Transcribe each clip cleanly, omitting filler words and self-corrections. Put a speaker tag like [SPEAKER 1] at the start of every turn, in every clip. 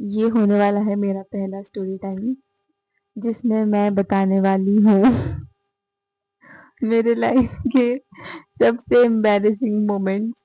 [SPEAKER 1] ये होने वाला है मेरा पहला स्टोरी टाइम जिसमें मैं बताने वाली हूँ मेरे लाइफ के सबसे एम्बैरेसिंग मोमेंट्स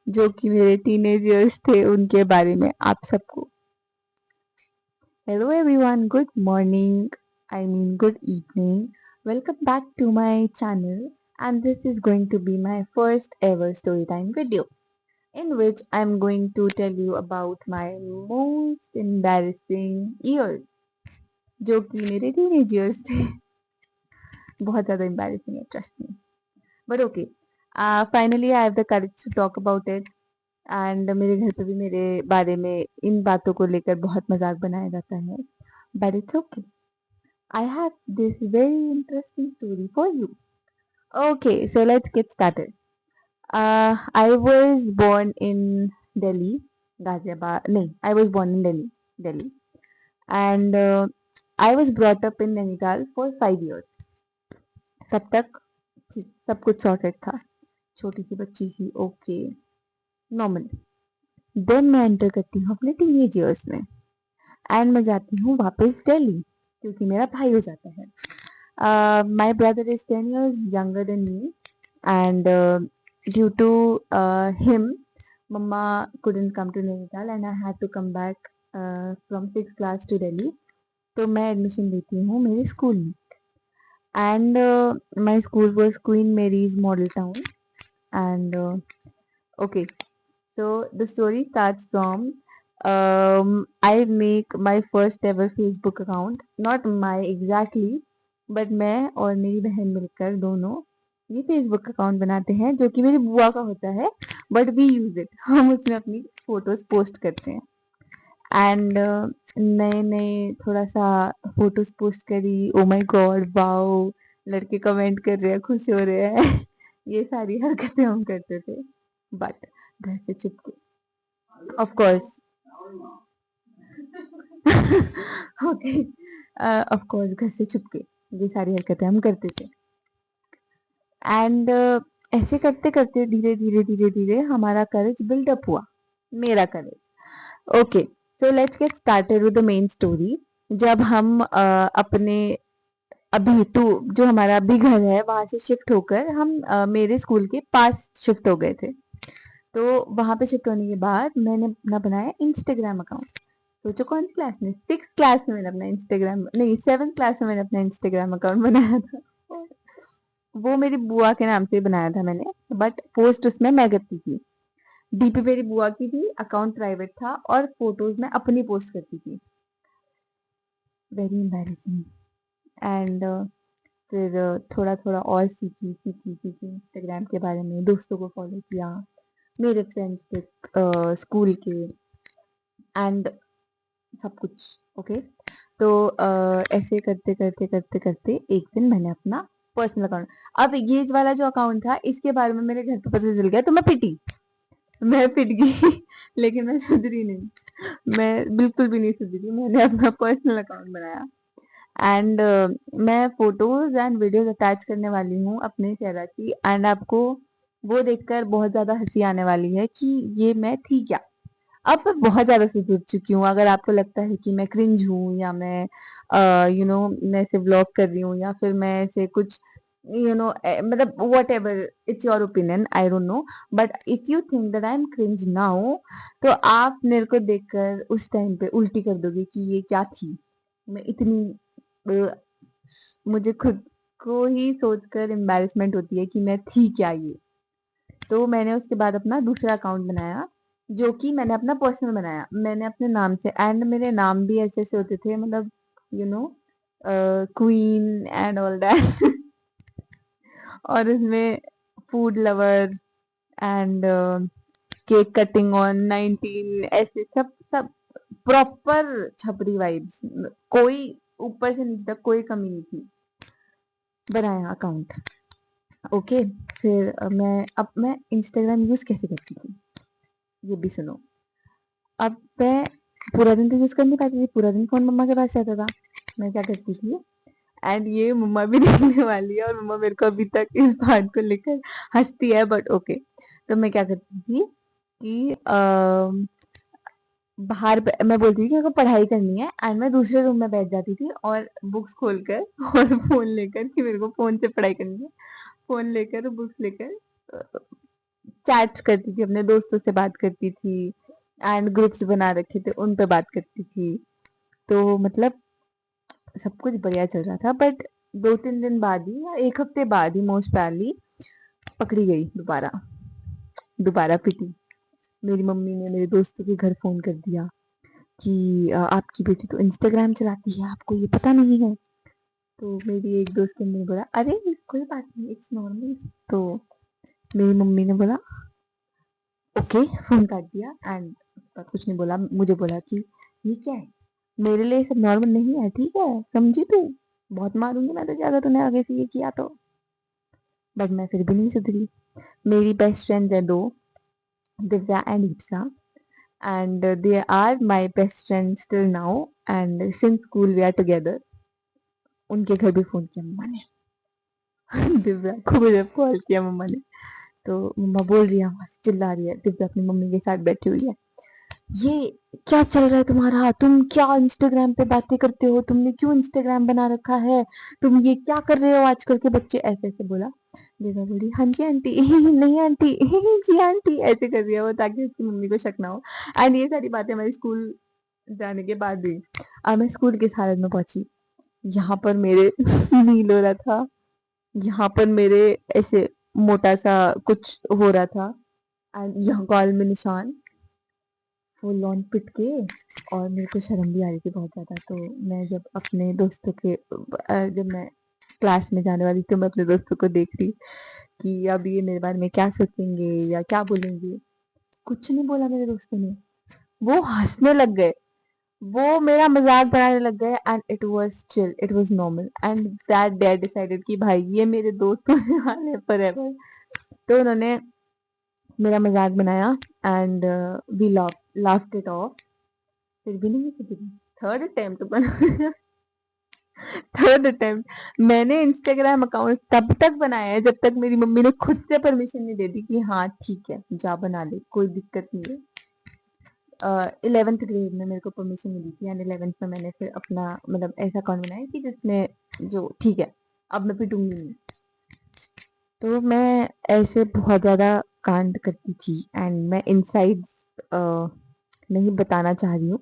[SPEAKER 1] जो कि मेरे टीनेज इयर्स थे उनके बारे में आप सबको। Hello everyone, good morning, I mean good evening. Welcome back to my channel and this is going to be my first ever story time video in which I'm going to tell you about my most embarrassing years जो कि मेरे teenage years थे। बहुत ज़्यादा embarrassing है, trust me. But okay, finally I have the courage to talk about it. And मेरे घर पे भी मेरे बारे में इन बातों को लेकर बहुत मजाक बनाया जाता है, but it's okay. I have this very interesting story for you. Okay, so let's get started. I was born in Delhi, Ghaziabad नहीं, I was born in Delhi, Delhi and I was brought up in Nainital for 5 years। तब तक ठीक, सब कुछ sorted था, छोटी सी बच्ची थी, ओके, नॉर्मल। देन मैं एंटर करती हूँ अपने टीनेज ईयर्स में एंड मैं जाती हूँ वापस दिल्ली क्योंकि मेरा भाई हो जाता है। My brother is 10 years younger than me and due to him mama couldn't come to Nainital and I had to come back from 6th class to Delhi। तो मैं एडमिशन लेती हूँ मेरे स्कूल में and my school was Queen Mary's Model Town and okay, so the story starts from I make my first ever Facebook account, not my exactly, but मैं और मेरी बहन मिलकर दोनों ये फेसबुक अकाउंट बनाते हैं जो कि मेरी बुआ का होता है, बट वी यूज इट, हम उसमें अपनी फोटोज पोस्ट करते हैं एंड नए नए थोड़ा सा फोटोज पोस्ट करी, ओ माय गॉड वाओ, लड़के कमेंट कर रहे हैं, खुश हो रहे हैं ये सारी हरकतें हम करते थे, बट घर से छुप of course okay, of course घर से छुपके ये सारी हरकतें हम करते थे एंड ऐसे करते करते धीरे धीरे धीरे धीरे हमारा करेज बिल्डअप हुआ, मेरा courage. Okay, so let's get started with the main story. जब हम अपने अभी टू जो हमारा अभी घर है वहां से शिफ्ट होकर हम मेरे स्कूल के पास शिफ्ट हो गए थे। तो वहां पे शिफ्ट होने के बाद मैंने अपना बनाया इंस्टाग्राम अकाउंट। सोचो कौन सी क्लास में, 6th क्लास में मैंने अपना इंस्टाग्राम, नहीं 7th क्लास में मैंने अपना इंस्टाग्राम अकाउंट बनाया था। वो मेरी बुआ के नाम से बनाया था मैंने, बट पोस्ट उसमें मैं करती थी। डीपी मेरी बुआ की थी, अकाउंट प्राइवेट था और फोटोज मैं अपनी पोस्ट करती थी। वेरी एम्बैरेसिंग एंड फिर थोड़ा थोड़ा और सीखी सीखी सीखी इंस्टाग्राम के बारे में, दोस्तों को फॉलो किया, मेरे फ्रेंड्स थे स्कूल के एंड सब कुछ। ओके, तो ऐसे करते करते करते करते एक दिन मैंने अपना पर्सनल अकाउंट, अब ये वाला जो अकाउंट था इसके बारे में मेरे घर पे पता चल गया तो मैं पिट गई लेकिन मैं सुधरी नहीं, मैं बिल्कुल भी नहीं सुधरी, मैंने अपना पर्सनल अकाउंट बनाया एंड मैं फोटोज एंड वीडियोज अटैच करने वाली हूँ अपने चेहरा की एंड आपको वो देखकर बहुत ज्यादा हंसी आने वाली है कि ये मैं थी क्या। अब मैं बहुत ज्यादा सुधर चुकी हूँ, अगर आपको लगता है कि मैं क्रिंज हूँ या मैं मैं ऐसे व्लॉग कर रही हूँ या फिर मैं ऐसे कुछ मतलब what ever, it's your opinion, I don't know, but if you think that I am cringe now तो आप मेरे को देखकर उस टाइम पे उल्टी कर दोगे कि ये क्या थी, मैं इतनी मुझे खुद को ही सोचकर एम्बैरेसमेंट होती है कि मैं थी क्या ये। तो मैंने उसके बाद अपना दूसरा अकाउंट बनाया जो कि मैंने अपना पर्सनल बनाया, मैंने अपने नाम से, एंड मेरे नाम भी ऐसे ऐसे होते थे, मतलब you know queen and all that और उसमें food lover and cake cutting on 19, ऐसे सब सब प्रॉपर छपरी वाइब्स, कोई ऊपर से नीचे तक कोई कमी नहीं थी। बनाया अकाउंट, ओके, फिर मैं इंस्टाग्राम यूज कैसे करती थी ये भी सुनो। अब मैं पूरा दिन तो यूज कर नहीं पाती थी, पूरा दिन फोन मम्मा के पास रहता था। मैं क्या करती थी, एंड ये मम्मा भी देखने वाली है और मम्मा मेरे को अभी तक इस बात को लेकर हंसती है, बट ओके। तो मैं क्या करती थी कि मैं बोलती थी कि मेरे को पढ़ाई करनी है एंड मैं दूसरे रूम में बैठ जाती थी और बुक्स खोलकर और फोन लेकर कि मेरे को फोन से पढ़ाई करनी है, फोन लेकर बुक्स लेकर चैट्स करती थी, अपने दोस्तों से बात करती थी एंड ग्रुप्स बना रखे थे उन पे बात करती थी। तो मतलब सब कुछ बढ़िया चल रहा था, बट 2-3 दिन बाद ही या 1 हफ्ते बाद ही मोस्ट प्रोबेबली पकड़ी गई, दोबारा दोबारा पिटी। मेरी मम्मी ने मेरे दोस्तों के घर फोन कर दिया कि आपकी बेटी तो इंस्टाग्राम चलाती है, आपको ये पता नहीं है? तो मेरी एक दोस्त ने बोला अरे कोई बात नहीं, इट्स नॉर्मल। तो मेरी मम्मी ने बोला ओके, फोन काट दिया एंड कुछ नहीं बोला, मुझे बोला कि ये क्या है, मेरे लिए सब नॉर्मल नहीं है, ठीक है समझी तू, बहुत मारूंगी मैं तुझे अगर तूने आगे से ये किया तो। बट मैं फिर भी नहीं सुधरी। मेरी बेस्ट फ्रेंड है दो, Divya and Ipsa, and they are my best friends till now, and since school we are together। उनके घर भी फोन किया मम्मा ने दिव्या को मुझे कॉल किया मम्मा ने। तो मम्मा बोल रही है, वहां से चिल्ला रही है, दिव्या अपनी मम्मी के साथ बैठी हुई है, ये क्या चल रहा है तुम्हारा, तुम क्या इंस्टाग्राम पे बातें करते हो, तुमने क्यों इंस्टाग्राम बना रखा है, तुम ये क्या कर रहे हो आजकल के बच्चे, ऐसे ऐसे बोला। दिव्या बोली हाँ जी आंटी नहीं आंटी जी आंटी, ऐसे कर रही है वो ताकि उसकी मम्मी को शक ना हो। एंड ये सारी बातें हमारी स्कूल जाने के बाद हुई। अब मैं स्कूल की हालत में पहुंची, यहाँ पर मेरे नील हो रहा था, यहाँ पर मेरे ऐसे मोटा सा कुछ हो रहा था एंड यहाँ गाल में निशान, फुल ऑन पिट के। और मेरे को शर्म भी आ रही थी बहुत ज़्यादा। तो मैं जब अपने दोस्तों के जब मैं क्लास में जाने वाली तो मैं अपने दोस्तों को देख रही कि अब ये मेरे बारे में क्या सोचेंगे या क्या बोलेंगे। कुछ नहीं बोला मेरे दोस्तों ने, वो हंसने लग गए, वो मेरा मजाक बनाने लग गए and it was chill, it was normal and that day decided कि भाई ये मेरे दोस्त होने वाले फॉरएवर। तो उन्होंने मेरा मजाक बनाया and we laughed it off. फिर भी नहीं सुधरी, थर्ड अटेम्प्ट बना थर्ड अटेम्प्ट मैंने इंस्टाग्राम अकाउंट तब तक बनाया है जब तक मेरी मम्मी ने खुद से परमिशन नहीं दे दी कि हाँ ठीक है जा बना ले, कोई दिक्कत नहीं है। 11th ग्रेड में मेरे को परमिशन मिली थी एंड 11th में मैंने फिर अपना मतलब ऐसा अकाउंट बनाया कि जिसमें जो ठीक है अब मैं पिटूंगी नहीं। तो मैं ऐसे बहुत ज़्यादा कांड करती थी एंड मैं इनसाइड नहीं बताना चाह रही हूँ,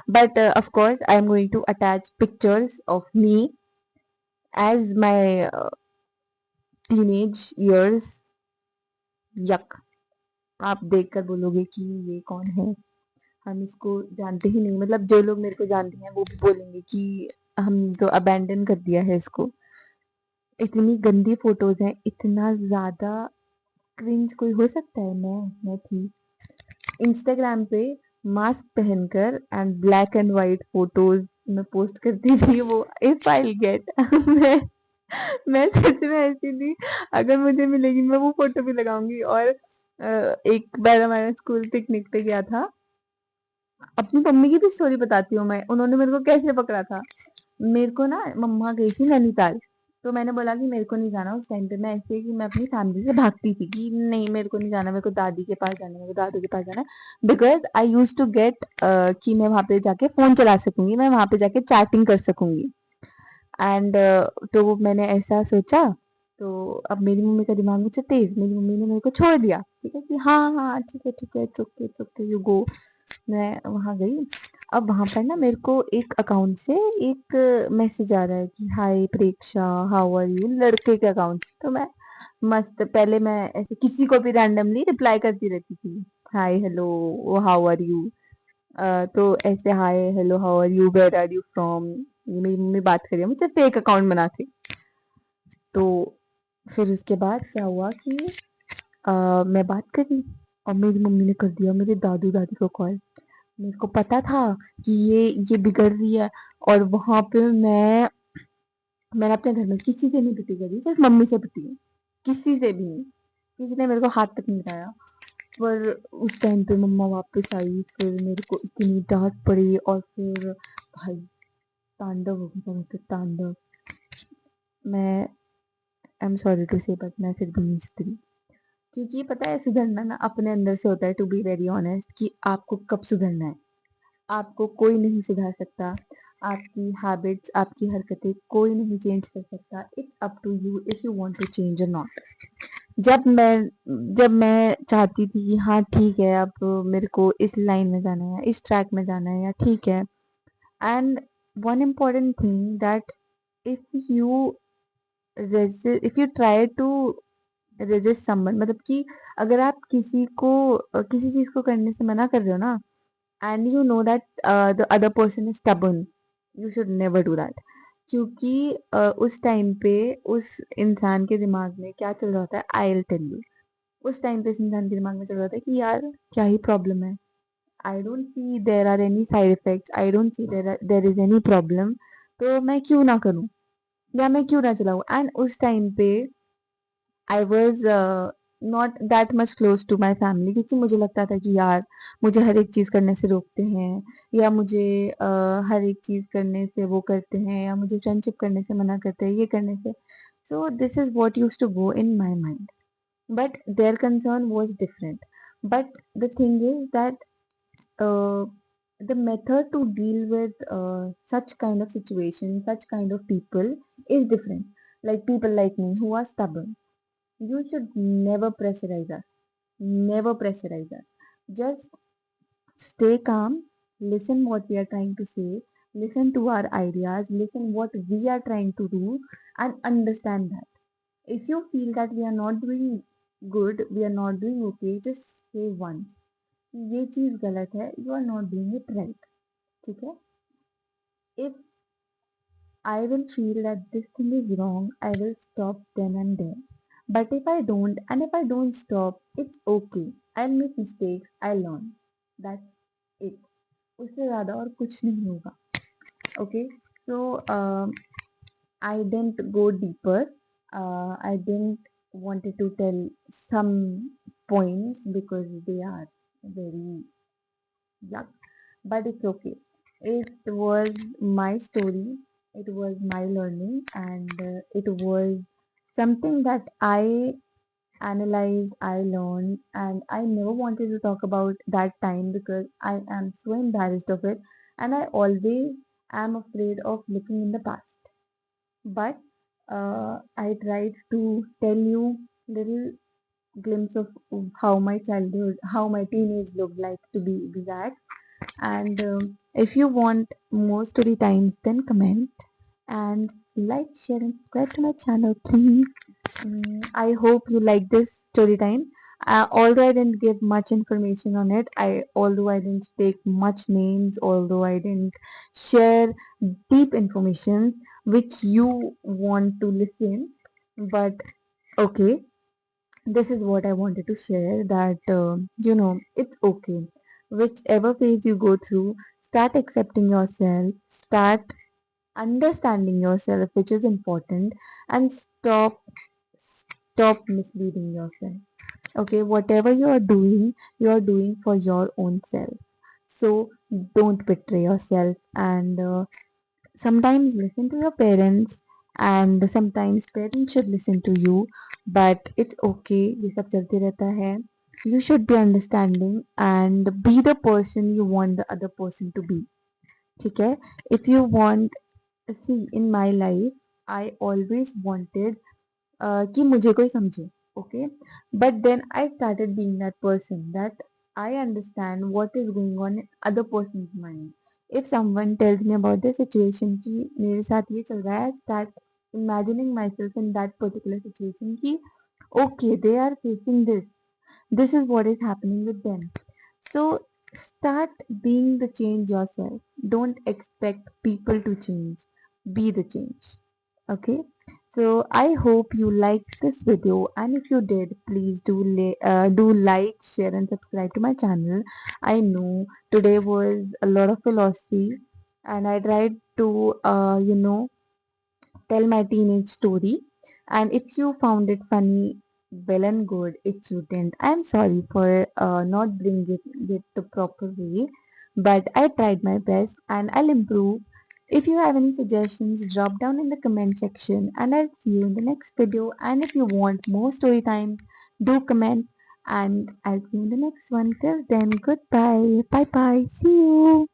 [SPEAKER 1] but of course I am going to attach pictures of me as my teenage years. Yuck, आप देखकर बोलोगे कि ये कौन है, हम इसको जानते ही नहीं, मतलब जो लोग मेरे को जानते हैं वो भी बोलेंगे कि हम तो अबैंडन कर दिया है इसको। इतनी गंदी फोटोज हैं, इतना ज्यादा क्रिंज कोई हो सकता है? मैं थी इंस्टाग्राम पे मास्क पहनकर and black and white photos मैं पोस्ट करती थी, वो इफ आई गेट मैं मैं सच में ऐसी थी, अगर मुझे मिलेगी मैं वो फोटो भी लगाऊंगी। और एक बार हमारा स्कूल पिकनिक पे गया था, अपनी मम्मी की भी स्टोरी बताती हूँ मैं, उन्होंने मेरे को कैसे पकड़ा था। मेरे को ना मम्मा गई थी नैनीताल, तो मैंने बोला कि मेरे को नहीं जाना। उस टाइम पे मैं ऐसे कि मैं अपनी फैमिली से भागती थी कि नहीं मेरे को नहीं जाना, मेरे को दादी के पास जाना है, मेरे को दादू के पास जाना है, because I use to get कि मैं वहां पे जाके फोन चला सकूंगी, मैं वहां पे जाके चैटिंग कर सकूंगी एंड तो मैंने ऐसा सोचा। तो अब मेरी मम्मी का दिमाग मुझसे तेज, मेरी मम्मी ने मेरे को छोड़ दिया, ठीक है कि हाँ हाँ ठीक है इट्स ओके यू गो। मैं वहां गई, अब वहां पर ना मेरे को एक अकाउंट से एक मैसेज आ रहा है कि हाय प्रेक्षा हाउ आर यू, लड़के के अकाउंट से। तो मैं मस्त, पहले मैं ऐसे किसी को भी रैंडमली रिप्लाई करती रहती थी, hi hello how are you. तो ऐसे hi hello how are you where are you from, ये मेरी मम्मी बात कर रही है मुझसे फेक अकाउंट बना के। तो फिर उसके बाद क्या हुआ कि मैं बात करी और मेरी मम्मी ने कर दिया मेरे दादू दादी को कॉल। मेरे को पता था कि ये बिगड़ रही है, और वहां पे मैंने अपने घर में किसी से नहीं पिटी करी, सिर्फ मम्मी से पिटी हूँ, किसी से भी नहीं, किसी ने मेरे को हाथ तक नहीं लगाया। पर उस टाइम पे मम्मा वापस आई, फिर मेरे को इतनी डांट पड़ी और फिर भाई तांडव हो गया था, मतलब तांडव। मैं आई एम सॉरी टू से बट मैं फिर भी नहीं सुधरी, क्योंकि पता है सुधरना ना अपने अंदर से होता है, टू बी वेरी ऑनेस्ट, कि आपको कब सुधरना है। आपको कोई नहीं सुधार सकता, आपकी हैबिट्स, आपकी हरकतें कोई नहीं चेंज कर सकता। It's up to you if you want to change or not. जब मैं चाहती थी कि हाँ ठीक है, अब मेरे को इस लाइन में जाना है, इस ट्रैक में जाना है, या ठीक है, and one important thing that if you if you try to resist someone, मतलब कि अगर आप किसी को किसी चीज को करने से मना कर रहे हो ना, and you know that the other person is stubborn, you should never do that. क्योंकि उस टाइम पे उस इंसान के दिमाग में क्या चल रहा होता है, आई विल टेल यू। उस टाइम पे इस इंसान के दिमाग में चल रहा था कि यार क्या ही प्रॉब्लम है, I don't see there are any side effects, I don't see there is any problem, तो मैं क्यों ना करूं, या मैं क्यों ना चलाऊं। एंड उस टाइम पे I was not that much close to my family, क्योंकि मुझे लगता था कि यार मुझे हर एक चीज़ करने से रोकते हैं, या मुझे हर एक चीज़ करने से वो करते हैं, या मुझे फ्रेंडशिप करने से मना करते हैं, ये करने से। So this is what use to go in my mind, but their concern was different. But the thing is that uh, the method to deal with such kind of situation, such kind of people is different. Like people like me who are stubborn, you should never pressurize us. Never pressurize us. Just stay calm, listen what we are trying to say, listen to our ideas, listen what we are trying to do, and understand that. If you feel that we are not doing good, we are not doing okay, just say once कि ये चीज गलत है, you are not doing it right. ठीक है? If I will feel that this thing is wrong, I will stop then and there. But if I don't, and if I don't stop, it's okay. I'll make mistakes, I'll learn. That's it. उससे ज़्यादा और कुछ नहीं होगा. Okay? So, I didn't go deeper. I didn't wanted to tell some points because they are very yuck, but it's okay. It was my story. It was my learning, and it was something that I analyzed, I learned, and I never wanted to talk about that time because I am so embarrassed of it, and I always am afraid of looking in the past. But I tried to tell you little glimpse of how my childhood, how my teenage looked like, to be exact. And if you want more story times, then comment and like, share, and subscribe to my channel, please. I hope you like this story time. Although I didn't give much information on it, although I didn't take much names, although I didn't share deep information which you want to listen, but okay, this is what I wanted to share, that it's okay. Whichever phase you go through, start accepting yourself, start understanding yourself, which is important, and stop misleading yourself. Okay, whatever you are doing for your own self. So don't betray yourself, and sometimes listen to your parents, and sometimes parents should listen to you, but it's okay, ये सब चलते रहता है. You should be understanding and be the person you want the other person to be. ठीक है? If you want, see, in my life I always wanted कि मुझे कोई समझे. Okay, but then I started being that person that I understand what is going on in other person's mind. If someone tells me about the situation कि मेरे साथ ये चल रहा है, I start imagining myself in that particular situation कि okay, they are facing this, this is what is happening with them. So start being the change yourself. Don't expect people to change, be the change. Okay, so I hope you liked this video, and if you did, please do like, share, and subscribe to my channel. I know today was a lot of philosophy, and I tried to tell my teenage story. And if you found it funny, well and good. If you didn't, I'm sorry for not bringing it the proper way. But I tried my best and I'll improve. If you have any suggestions, drop down in the comment section and I'll see you in the next video. And if you want more story time, do comment and I'll see you in the next one. Till then, goodbye. Bye bye. See you.